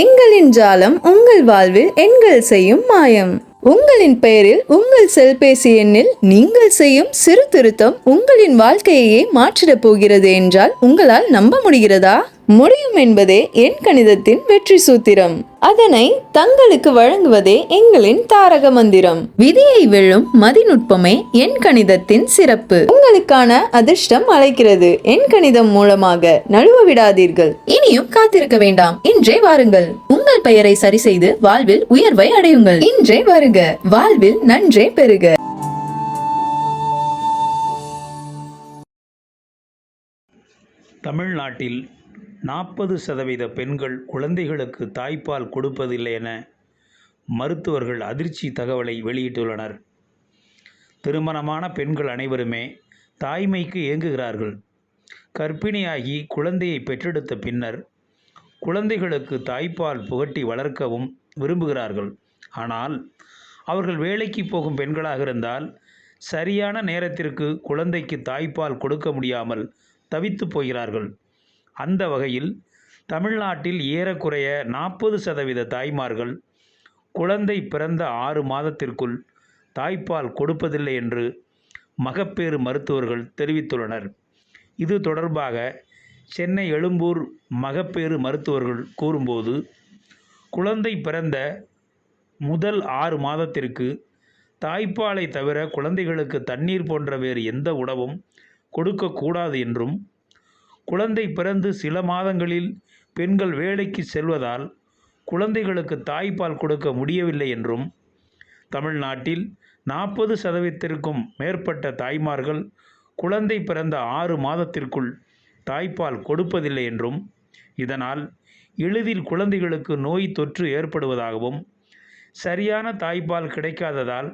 எங்களின் ஜாலம் உங்கள் வாழ்வில் எண்கள் செய்யும் மாயம். உங்களின் பெயரில் உங்கள் செல்பேசி எண்ணில் நீங்கள் செய்யும் சிறு திருத்தம் உங்களின் வாழ்க்கையே மாற்றிடப் போகிறது என்றால் உங்களால் நம்ப முடிகிறதா? முடியும் என்பதே எண் கணிதத்தின் வெற்றி சூத்திரம். அதனை தங்களுக்கு வழங்குவதே எங்களின் தாரக மந்திரம். விதியை வெல்லும் மதிநுட்பமே எண் கணிதத்தின் சிறப்பு. உங்களுக்கான அதிர்ஷ்டம் அழைக்கிறது. எண் கணிதம் மூலமாக நழுவ விடாதீர்கள். இனியும் காத்திருக்க வேண்டாம், இன்றே வாருங்கள். உங்கள் பெயரை சரி செய்து வாழ்வில் உயர்வை அடையுங்கள். இன்றே வருக, வாழ்வில் நன்றே பெறுக. தமிழ்நாட்டில் 40% பெண்கள் குழந்தைகளுக்கு தாய்ப்பால் கொடுப்பதில்லை என மருத்துவர்கள் அதிர்ச்சி தகவலை வெளியிட்டுள்ளனர். திருமணமான பெண்கள் அனைவருமே தாய்மைக்கு ஏங்குகிறார்கள். கர்ப்பிணியாகி குழந்தையை பெற்றெடுத்த பின்னர் குழந்தைகளுக்கு தாய்ப்பால் புகட்டி வளர்க்கவும் விரும்புகிறார்கள். ஆனால் அவர்கள் வேலைக்கு போகும் பெண்களாக இருந்தால் சரியான நேரத்திற்கு குழந்தைக்கு தாய்ப்பால் கொடுக்க முடியாமல் தவித்து போகிறார்கள். அந்த வகையில் தமிழ்நாட்டில் ஏறக்குறைய 40% தாய்மார்கள் குழந்தை பிறந்த 6 மாதத்திற்குள் தாய்ப்பால் கொடுப்பதில்லை என்று மகப்பேறு மருத்துவர்கள் தெரிவித்துள்ளனர். இது தொடர்பாக சென்னை எழும்பூர் மகப்பேறு மருத்துவர்கள் கூறும்போது, குழந்தை பிறந்த முதல் 6 மாதத்திற்கு தாய்ப்பாலை தவிர குழந்தைகளுக்கு தண்ணீர் போன்ற வேறு எந்த உணவும் கொடுக்கக்கூடாது என்றும், குழந்தை பிறந்து சில மாதங்களில் பெண்கள் வேலைக்கு செல்வதால் குழந்தைகளுக்கு தாய்ப்பால் கொடுக்க முடியவில்லை என்றும், தமிழ்நாட்டில் 40%க்கும் மேற்பட்ட தாய்மார்கள் குழந்தை பிறந்த 6 மாதத்திற்குள் தாய்ப்பால் கொடுப்பதில்லை என்றும், இதனால் எளிதில் குழந்தைகளுக்கு நோய் தொற்று ஏற்படுவதாகவும், சரியான தாய்ப்பால் கிடைக்காததால்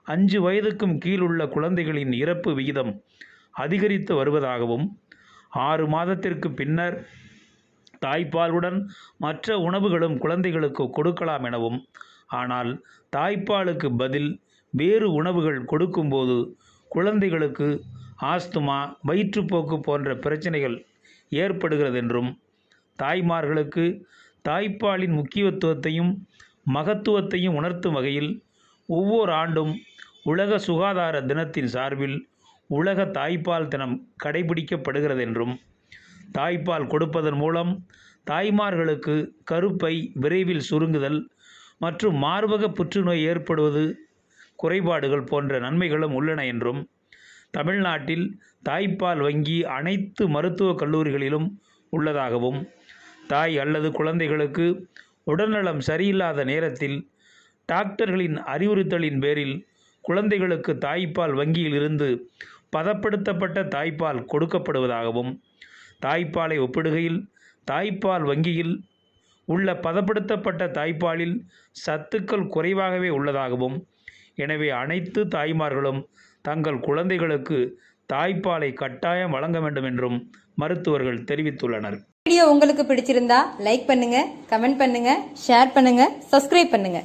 5 வயதுக்கும் கீழுள்ள குழந்தைகளின் இறப்பு விகிதம் அதிகரித்து வருவதாகவும், 6 மாதத்திற்கு பின்னர் தாய்ப்பாலுடன் மற்ற உணவுகளும் குழந்தைகளுக்கு கொடுக்கலாம் எனவும், ஆனால் தாய்ப்பாலுக்கு பதில் வேறு உணவுகள் கொடுக்கும்போது குழந்தைகளுக்கு ஆஸ்துமா, வயிற்றுப்போக்கு போன்ற பிரச்சனைகள் ஏற்படுகிறது என்றும், தாய்மார்களுக்கு தாய்ப்பாலின் முக்கியத்துவத்தையும் மகத்துவத்தையும் உணர்த்தும் வகையில் ஒவ்வொரு ஆண்டும் உலக சுகாதார தினத்தின் சார்பில் உலக தாய்ப்பால் தினம் கடைபிடிக்கப்படுகிறது என்றும், தாய்ப்பால் கொடுப்பதன் மூலம் தாய்மார்களுக்கு கருப்பை விரைவில் சுருங்குதல் மற்றும் மார்பக புற்றுநோய் ஏற்படுவது குறைபாடுகள் போன்ற நன்மைகளும் உள்ளன என்றும், தமிழ்நாட்டில் தாய்ப்பால் வங்கி அனைத்து மருத்துவக் கல்லூரிகளிலும் உள்ளதாகவும், தாய் அல்லது குழந்தைகளுக்கு உடல்நலம் சரியில்லாத நேரத்தில் டாக்டர்களின் அறிவுறுத்தலின் பேரில் குழந்தைகளுக்கு தாய்ப்பால் வங்கியில் இருந்து பதப்படுத்தப்பட்ட தாய்ப்பால் கொடுக்கப்படுவதாகவும், தாய்ப்பாலை ஒப்பிடுகையில் தாய்ப்பால் வங்கியில் உள்ள பதப்படுத்தப்பட்ட தாய்ப்பாலில் சத்துக்கள் குறைவாகவே உள்ளதாகவும், எனவே அனைத்து தாய்மார்களும் தங்கள் குழந்தைகளுக்கு தாய்ப்பாலை கட்டாயம் வழங்க வேண்டும் என்றும் மருத்துவர்கள் தெரிவித்துள்ளனர். வீடியோ உங்களுக்கு பிடிச்சிருந்தா லைக் பண்ணுங்க, கமெண்ட் பண்ணுங்க, ஷேர் பண்ணுங்க, சப்ஸ்கிரைப் பண்ணுங்க.